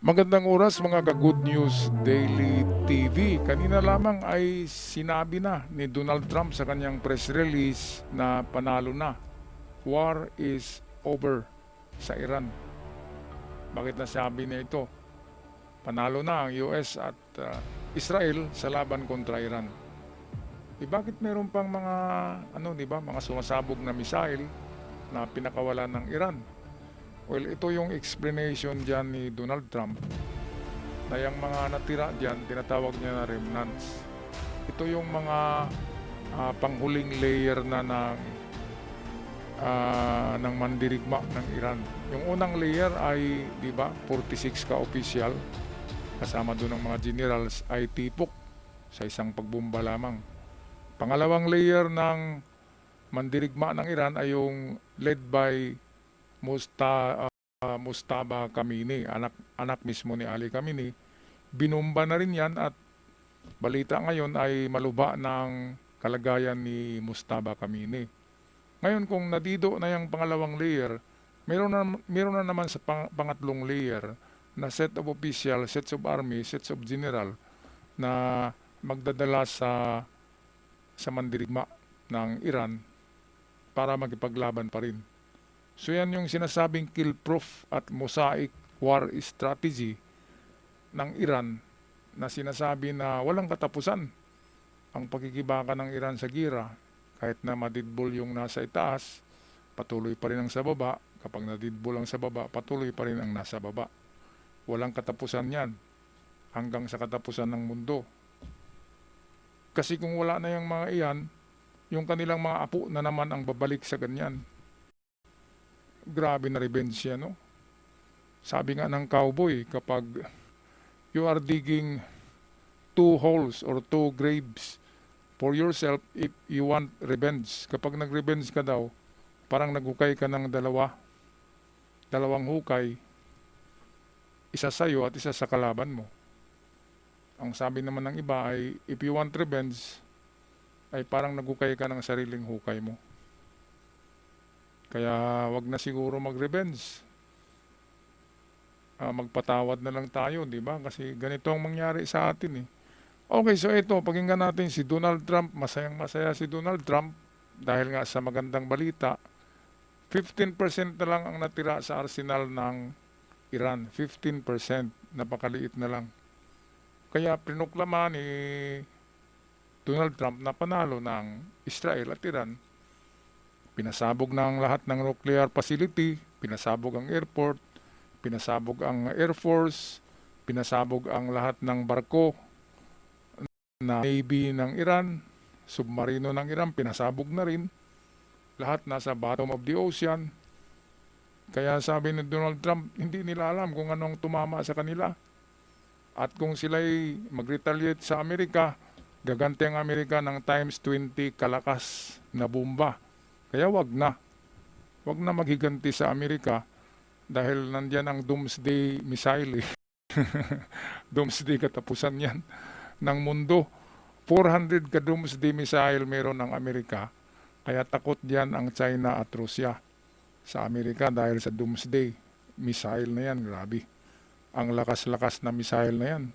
Magandang oras mga ka-Good News Daily TV. Kanina lamang ay sinabi na ni Donald Trump sa kanyang press release na panalo na. War is over sa Iran. Bakit nasabi niya ito? Panalo na ang US at Israel sa laban kontra Iran. Bakit meron pang mga mga sumasabog na missile na pinakawalan ng Iran? Well, ito yung explanation dyan ni Donald Trump na yung mga natira dyan, tinatawag niya na remnants. Ito yung mga panghuling layer na ng mandirigma ng Iran. Yung unang layer ay, di ba, 46 ka-official, kasama doon ng mga generals, ay tipok sa isang pagbomba lamang. Pangalawang layer ng mandirigma ng Iran ay yung led by Mujtaba Khamenei, anak mismo ni Ali Khamenei. Binumba na rin yan at balita ngayon ay maluba ng kalagayan ni Mujtaba Khamenei. Ngayon kung nadido na yung pangalawang layer, meron na naman sa pangatlong layer na set of official, sets of army, sets of general na magdadala sa mandirigma ng Iran para magipaglaban pa rin. So yan yung sinasabing kill-proof at mosaic war strategy ng Iran na sinasabi na walang katapusan ang pagkikibaka ng Iran sa gira. Kahit na madidbol yung nasa itaas, patuloy pa rin ang sa baba. Kapag nadidbol ang sa baba, patuloy pa rin ang nasa baba. Walang katapusan yan hanggang sa katapusan ng mundo. Kasi kung wala na yung mga iyan, yung kanilang mga apo na naman ang babalik sa ganyan. Grabe na revenge yan, no? Sabi nga ng cowboy, kapag you are digging 2 holes or 2 graves for yourself, if you want revenge, kapag nag-revenge ka daw, parang naghukay ka ng dalawang hukay, isa sa'yo at isa sa kalaban mo. Ang sabi naman ng iba ay, if you want revenge, ay parang naghukay ka ng sariling hukay mo. Kaya wag na siguro mag-revenge. Magpatawad na lang tayo, di ba? Kasi ganito ang mangyari sa atin eh. Okay, so ito, pakinggan natin si Donald Trump. Masayang masaya si Donald Trump dahil nga sa magandang balita. 15% na lang ang natira sa arsenal ng Iran. 15%. Napakaliit na lang. Kaya prinuklama ni Donald Trump na panalo ng Israel at Iran. Pinasabog ng lahat ng nuclear facility, pinasabog ang airport, pinasabog ang Air Force, pinasabog ang lahat ng barko na Navy ng Iran, submarino ng Iran, pinasabog na rin. Lahat nasa bottom of the ocean. Kaya sabi ni Donald Trump, hindi nila alam kung anong tumama sa kanila. At kung sila'y mag-retaliate sa Amerika, gaganti ang Amerika ng times 20 kalakas na bomba. Kaya wag na maghiganti sa Amerika dahil nandyan ang doomsday missile eh. Doomsday katapusan yan ng mundo. 400 ka doomsday missile meron ng Amerika. Kaya takot diyan ang China at Russia sa Amerika dahil sa doomsday missile na yan. Grabe. Ang lakas-lakas na missile na yan.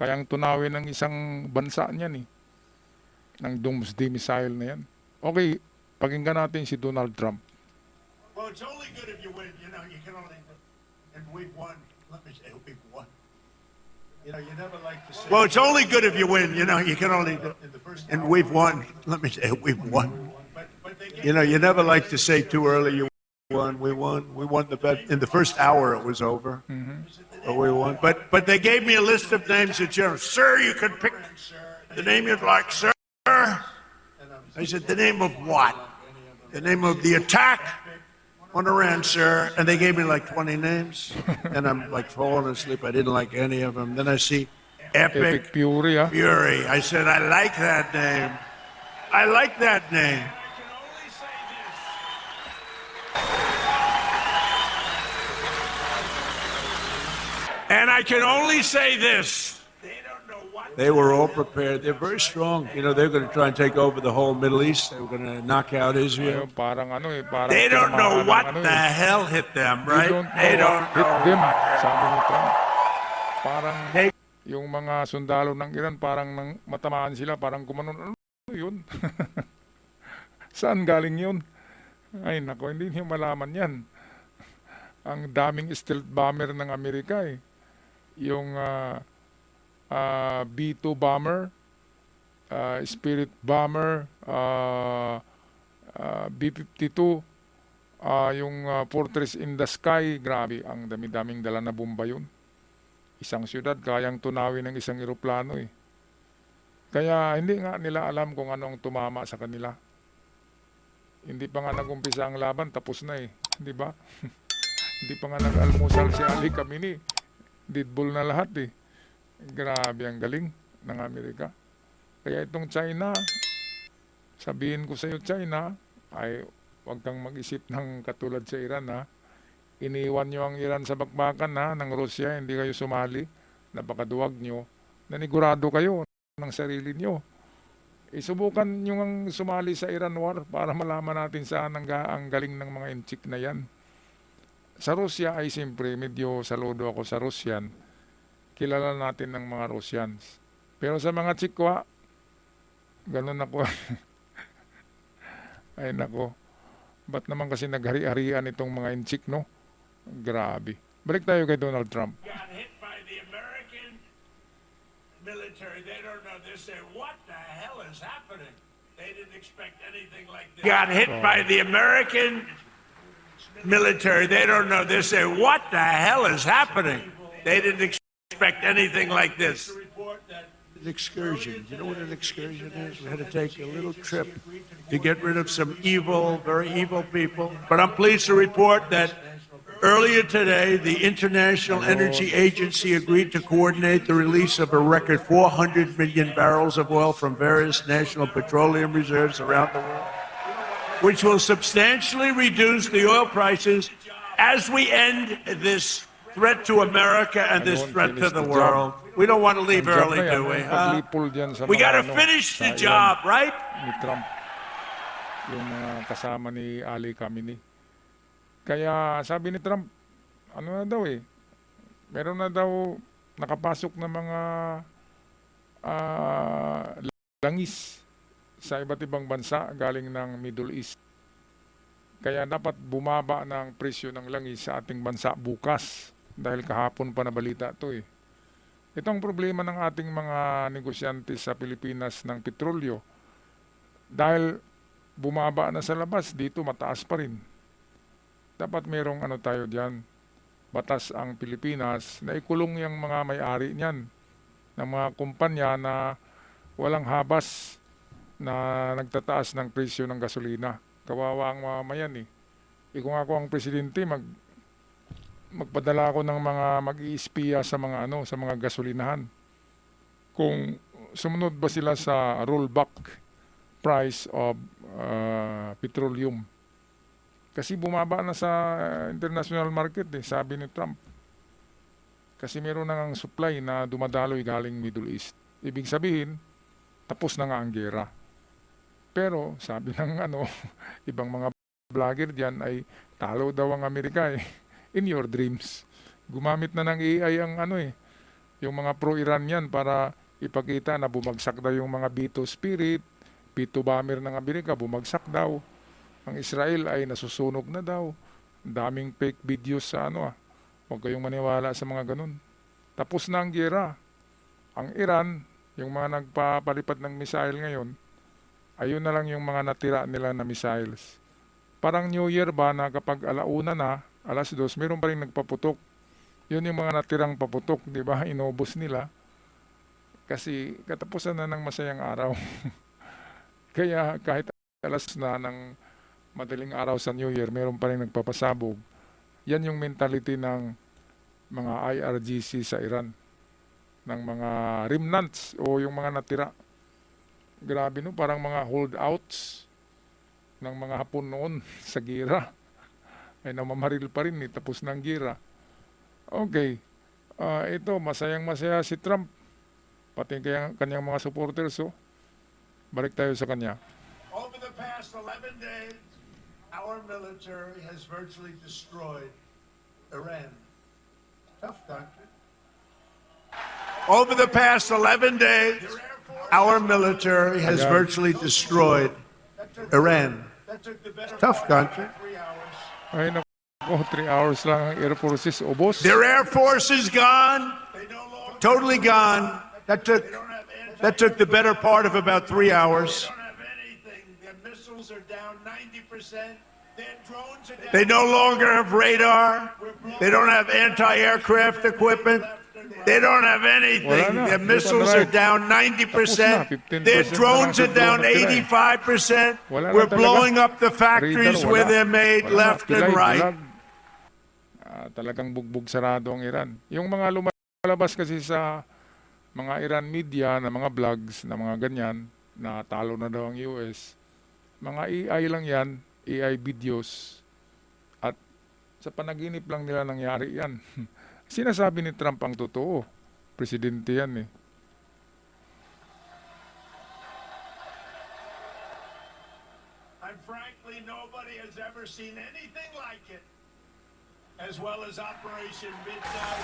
Kayang tunawin ng isang bansa niyan eh. Ng doomsday missile na yan. Okay. Pakinggan natin si Donald Trump. Well, it's only good if you win. You know, you can only, and we've won. Let me say, we've won. You know, you never like to say. Well, it's only good if you win. You know, you can only, and we've won. Let me say, we've won. You know, you never like to say too early. You won. We won. We won the bet. In the first hour, it was over. But we won. But they gave me a list of names that sir, you could pick the name you'd like, sir. I said, the name of what? The name of the attack on Iran, sir. And they gave me like 20 names. And I'm like falling asleep. I didn't like any of them. Then I see Epic Fury, ah. Fury. I said, I like that name. I like that name. And I can only say this. They were all prepared. They're very strong. You know, they're going to try and take over the whole Middle East. They were going to knock out Israel. Parang parang They don't know what the hell hit them, right? They don't hit know. them. Sabi ni Trump. Parang Hey, yung mga sundalo ng Iran, parang nang matamaan sila, parang gumanon. Ano yun? Saan galing yun? Ay nako, hindi niyo malaman yan. Ang daming stealth bomber ng Amerika eh. Yung B-2 bomber, Spirit bomber, B-52, yung Fortress in the Sky. Grabe, ang dami-daming dala na bomba yun. Isang syudad, kayang tunawin ng isang eroplano eh. Kaya hindi nga nila alam kung ano ang tumama sa kanila. Hindi pa nga nag-umpisa ang laban, tapos na eh. Di ba? Hindi pa nga nag-almusal si Ali Khamenei. Deadball na lahat eh. Grabe ang galing ng Amerika. Kaya itong China, sabihin ko sa iyo China, ay huwag kang mag-isip ng katulad sa Iran ha. Iniwan nyo ang Iran sa bakbakan ha, ng Rusya, hindi kayo sumali. Napakaduwag nyo. Nanigurado kayo ng sarili nyo. Isubukan nyo ang sumali sa Iran War para malaman natin saan ang galing ng mga inchik na yan. Sa Rusya ay siyempre, medyo saludo ako sa Russian. Kilala natin ng mga Russians. Pero sa mga Chikwa, ganun ako. Ay nako, ba't naman kasi naghari-harian itong mga inchik, no? Grabe. Balik tayo kay Donald Trump. got hit by the American military. They don't know. They say, what the hell is happening? They didn't expect anything like this. Got hit by the American military. They don't know. They say, what the hell is happening? They didn't expect anything like this. An excursion. You know what an excursion is? We had to take a little trip to get rid of some evil, very evil people. But I'm pleased to report that earlier today, the International Energy Agency agreed to coordinate the release of a record 400 million barrels of oil from various national petroleum reserves around the world, which will substantially reduce the oil prices as we end this threat to America and this threat to the world. We don't want to leave early, do we? Paglipol dyan sa We mga got to ano, finish sa the Iran job, right? ni Trump. Yung mga kasama ni Ali Khamenei. Kaya sabi ni Trump, ano na daw eh, meron na daw nakapasok na mga langis sa iba't ibang bansa galing ng Middle East. Kaya dapat bumaba ng presyo ng langis sa ating bansa bukas dahil kahapon pa nabalita ito eh. Ito ang problema ng ating mga negosyante sa Pilipinas ng petrolyo. Dahil bumaba na sa labas, dito mataas pa rin. Dapat merong ano tayo diyan, batas ang Pilipinas na ikulong yung mga may-ari niyan ng mga kumpanya na walang habas na nagtataas ng presyo ng gasolina. Kawawa ang mamamayan eh. Kung ako ang presidente, magpadala ako ng mga mag-iispiya sa mga sa mga gasolinahan. Kung sumunod ba sila sa rollback price of petroleum. Kasi bumaba na sa international market eh, sabi ni Trump. Kasi meron na ngang supply na dumadaloy galing Middle East. Ibig sabihin, tapos na nga ang gera. Pero sabi ng ibang mga vlogger diyan ay talo daw ang Amerika eh. In your dreams. Gumamit na ng AI ang yung mga pro-Iran yan para ipakita na bumagsak daw yung mga B-2 Spirit, B-2 bomber ng Amerika, bumagsak daw. Ang Israel ay nasusunog na daw. Daming fake videos sa Huwag kayong maniwala sa mga ganun. Tapos na ang gera. Ang Iran, yung mga nagpapalipad ng missile ngayon, ayun na lang yung mga natira nila na missiles. Parang New Year ba na kapag alauna na, alas 2, meron pa rin nagpaputok. Yun yung mga natirang paputok, di ba? Inubos nila. Kasi katapusan na ng masayang araw. Kaya kahit alas na ng madaling araw sa New Year, meron pa rin nagpapasabog. Yan yung mentality ng mga IRGC sa Iran. Ng mga remnants o yung mga natira. Grabe no, parang mga holdouts ng mga Hapon noon sa gira. Ay namamaril pa rin tapos ng gira. Okay, ito masayang masaya si Trump. Pati kanyang mga supporters. Balik tayo sa kanya. Over the past 11 days, our military has virtually destroyed Iran. Tough country. over the past 11 days, our military has Ayan. virtually destroyed Iran. Tough country. Ay, naku, 3 hours lang ang Air Forces, ubos. Their air force is gone, totally gone. That took the better part of about 3 hours. Don't have anything. Their missiles are down 90%. Their drones are down. They no longer have radar. They don't have anti-aircraft equipment. They don't have anything. Wala na. Their missiles are down 90%. Tapos na. 15% Their drones na are lang sa down drone na tira 85%. Wala na We're talaga. blowing up the factories Radar, where wala. they're made Wala na. left and Pilay, right. bulag. Talagang bugbog sarado ang Iran. Yung mga lumalabas kasi sa mga Iran media na mga vlogs na mga ganyan na talo na daw ang US, mga AI lang yan, AI videos, at sa panaginip lang nila nangyari yan. Sinasabi ni Trump ang totoo. Presidente yan eh. And frankly, nobody has ever seen anything like it. As well as Operation Midnight.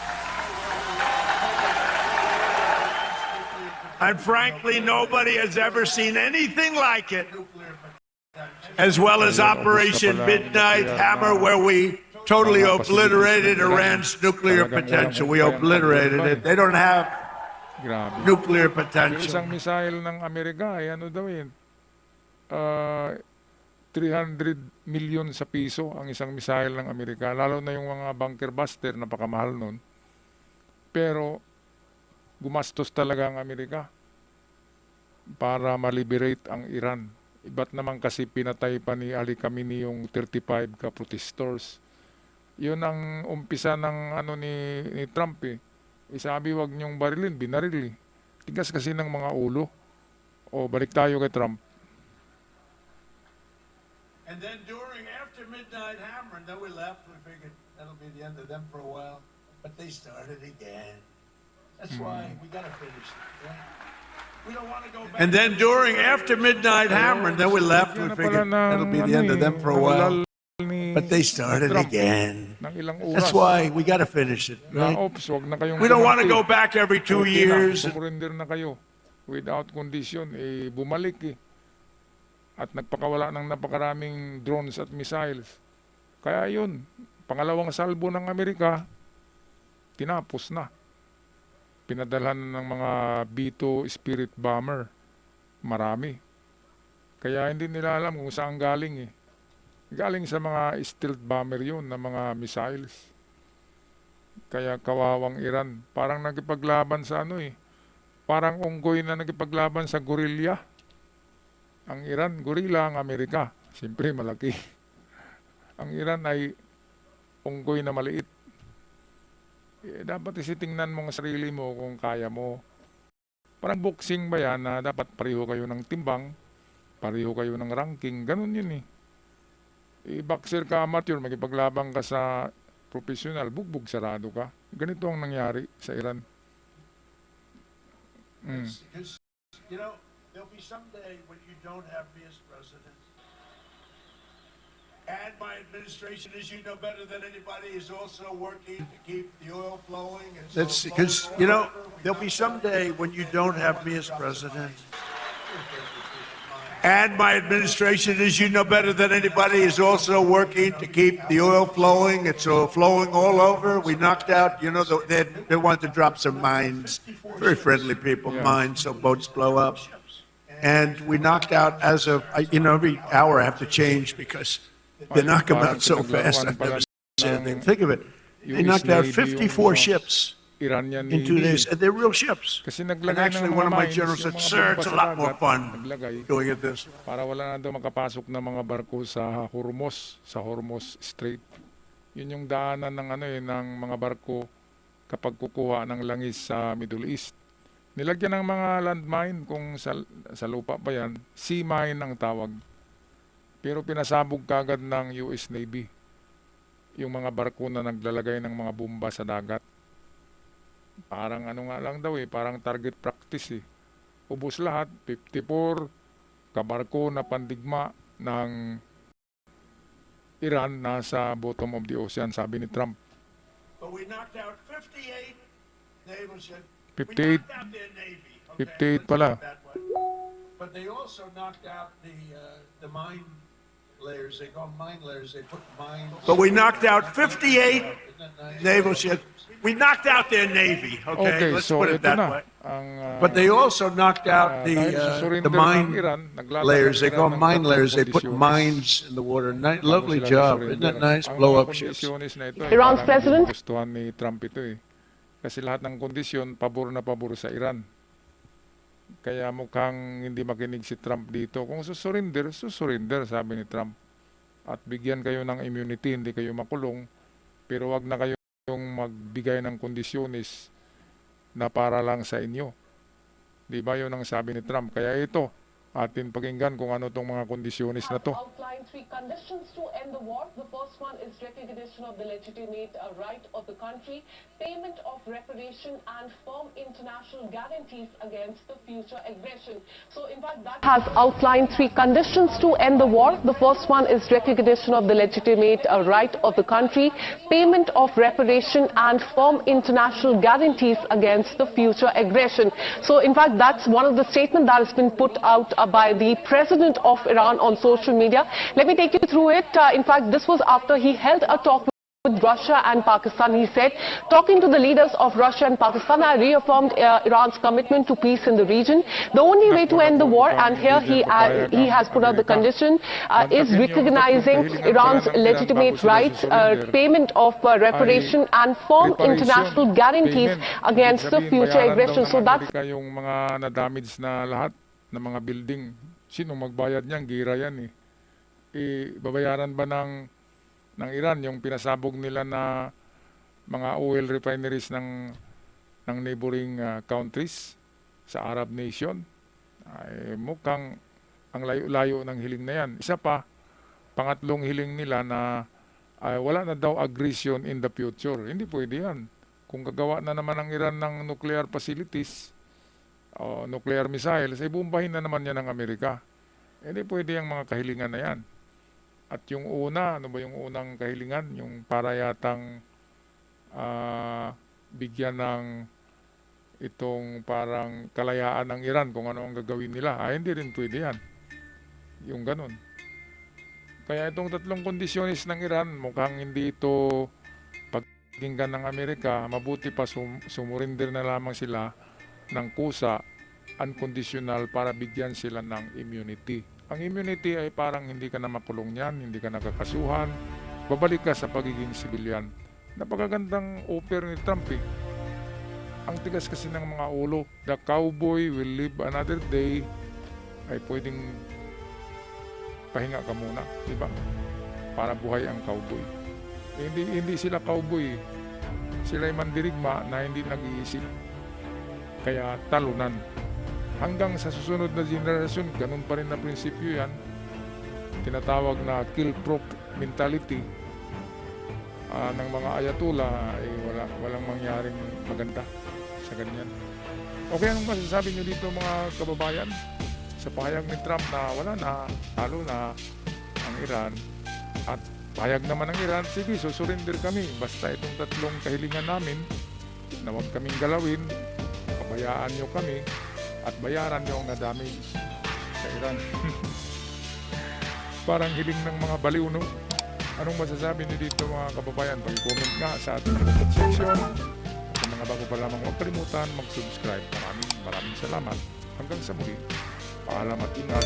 And frankly, nobody has ever seen anything like it. As well as Operation Midnight Hammer, where we totally obliterated Iran's nuclear potential. We obliterated it. They don't have Grabe. nuclear Yung potential. isang missile ng Amerika ay ano daw yun, 300 million sa piso ang isang missile ng Amerika. Lalo na yung mga bunker buster, napakamahal nun. Pero gumastos talaga ang Amerika para ma-liberate ang Iran. Iba't naman kasi pinatay pa ni Ali Khamenei yung 35 ka-protestors. Yun ang umpisa ng ano ni Trump eh. Isabi wag niyong barilin, binaril eh. Tigas kasi ng mga ulo. O balik tayo kay Trump. And then after Midnight Hammer, and then we left, we figured that'll be the end of them for a while. But they started again. That's why we gotta finish it. Right? We don't want to go back. And then after Midnight Hammer, and then we left, we figured that'll be the end of them for a while. But they started again. Ng ilang oras. That's why we got to finish it, Na, right? oops, wag na kayong We don't want to bumati. go back every 2 Okay years. Na, surrender na kayo. Without condition, eh, bumalik eh. At nagpakawala ng napakaraming drones at missiles. Kaya yun, pangalawang salbo ng Amerika, tinapos na. Pinadalhan ng mga B-2 Spirit Bomber. Marami. Kaya hindi nila alam kung saan galing eh. Galing sa mga stealth bomber yun, na mga missiles. Kaya kawawang Iran. Parang nagipaglaban sa ano eh. Parang unggoy na nagipaglaban sa gorilla. Ang Iran, gorilla ang Amerika. Siyempre malaki. Ang Iran ay unggoy na maliit. Eh, dapat isitingnan mo ang sarili mo kung kaya mo. Parang boxing ba yan na dapat pareho kayo ng timbang, pareho kayo ng ranking, ganun yun eh. I-boxer ka amateur, magipaglaban ka sa professional, bugbog sarado ka. Ganito ang nangyari sa Iran. Because, you know, there'll be some day when you don't have me as president. And my administration, as you know better than anybody, is also working to keep the oil flowing. And so That's flowing because, all you know, over. We there'll knocked be out some day when you don't have me as president. And my administration, as you know better than anybody, is also working to keep the oil flowing. It's flowing all over. We knocked out, you know, they wanted to drop some mines, very friendly people, mines, so boats blow up. And we knocked out as of, you know, every hour I have to change because they knock them out so fast. I've never seen anything. Think of it. They knocked out 54 ships Iranian in 2 Navy. days, and they're real ships. Kasi And naglagay actually, ng one mga of my mines, generals yung said, mga "Sir, bomba it's a sa lot more dagat, fun naglagay doing it this." para wala na daw makapasok na mga barko sa Hormuz Strait. Yun yung daanan ng ano eh, ng mga barko kapag kukuha ng langis sa Middle East. Nilagyan ng mga landmine kung sa lupa pa yan, sea mine ang tawag. Pero pinasabog kagad ng US Navy yung mga barko na naglalagay ng mga bomba sa dagat. Parang ano nga lang daw eh, parang target practice eh. Ubos lahat, 54 kabarko na pandigma ng Iran nasa bottom of the ocean, sabi ni Trump. But we knocked out 58 naval ships. We 58. knocked out their Navy. 58 let's pala. put it that way. But they also knocked out the mine layers. They call mine layers. They put mines. But we knocked out 58 Isn't that nice? naval ships. We knocked out their Navy, Okay, Let's so put it ito that na. way. Ang, But they also knocked out dahil sa the surrender mine ng Iran, naglatag layers. ang They Iran call ng mine tatlong layers. They put kondisyones mines in the water. bago Lovely sila job. na-surrender. Isn't that nice? Ang Blow mga up ships. kondisyones na ito, Iran's parang president- gustuhan ni Trump ito eh. Kasi lahat ng kondisyon, pabor na pabor sa Iran. Kaya mukhang hindi makinig si Trump dito. Kung susurrender, sabi ni Trump. At bigyan kayo ng immunity, hindi kayo makulong. Pero wag na kayong magbigay ng kondisyones na para lang sa inyo. Di ba yun ang sabi ni Trump? Kaya ito, atin pakinggan kung ano tong mga kondisyones na to. Outlined 3 conditions to end the war. The first one is recognition of the legitimate right of the country, payment of reparation, and firm international guarantees against the future aggression. So, in fact, that has outlined 3 conditions to end the war. The first one is recognition of the legitimate right of the country, payment of reparation, and firm international guarantees against the future aggression. So, in fact, that's one of the statements that has been put out by the president of Iran on social media. Let me take you through it. In fact, this was after he held a talk with Russia and Pakistan. He said, talking to the leaders of Russia and Pakistan, I reaffirmed Iran's commitment to peace in the region. The only way to end the war, and here he has put out the condition, is recognizing Iran's legitimate rights, payment of reparation, and firm international guarantees against the future aggression. So that's yung mga na-damage na lahat ng mga building. Sino magbayad niyan? Gira yan eh. Babayaran ba ng Iran yung pinasabog nila na mga oil refineries ng neighboring countries sa Arab nation? Ay, mukhang ang layo-layo ng hiling na yan. Isa pa, pangatlong hiling nila na wala na daw aggression in the future. Hindi pwede yan. Kung gagawa na naman ang Iran ng nuclear facilities o nuclear missiles, ay bumbahin na naman yan ng Amerika. Hindi pwede yung mga kahilingan na yan. At yung una, ano ba yung unang kahilingan? Yung para yatang bigyan ng itong parang kalayaan ng Iran kung ano ang gagawin nila. Ay, hindi rin pwede yan. Yung ganun. Kaya itong tatlong kondisyonis ng Iran, mukhang hindi ito pagkinggan ng Amerika. Mabuti pa sumurinder na lamang sila ng kusa, unconditional, para bigyan sila ng immunity. Ang immunity ay parang hindi ka na makulong yan, hindi ka nakakasuhan, babalik ka sa pagiging sibilyan. Napakagandang offer ni Trump eh. Ang tigas kasi ng mga ulo. The cowboy will live another day, ay pwedeng pahinga ka muna, di ba? Para buhay ang cowboy. Hindi sila cowboy. Sila ay mandirigma na hindi nag-iisip. Kaya talunan. Hanggang sa susunod na generasyon, ganun pa rin na prinsipyo yan. Tinatawag na kill-proof mentality ng mga ayatollah ay walang mangyaring maganda sa ganyan. Okay, anong masasabi nyo dito mga kababayan? Sa pahayag ni Trump na wala na, talo na ang Iran, at pahayag naman ng Iran, sige, susurrender kami. Basta itong tatlong kahilingan namin na huwag kaming galawin, pabayaan nyo kami, at bayaran nyo ang na-damage sa Iran. Parang hiling ng mga baliw, no? Anong masasabi niyo dito mga kababayan? Pag-comment nga sa ating comment section. At sa mga bago pa lamang, huwag kalimutan mag-subscribe. Maraming salamat. Hanggang sa muli. Paalam at ingat.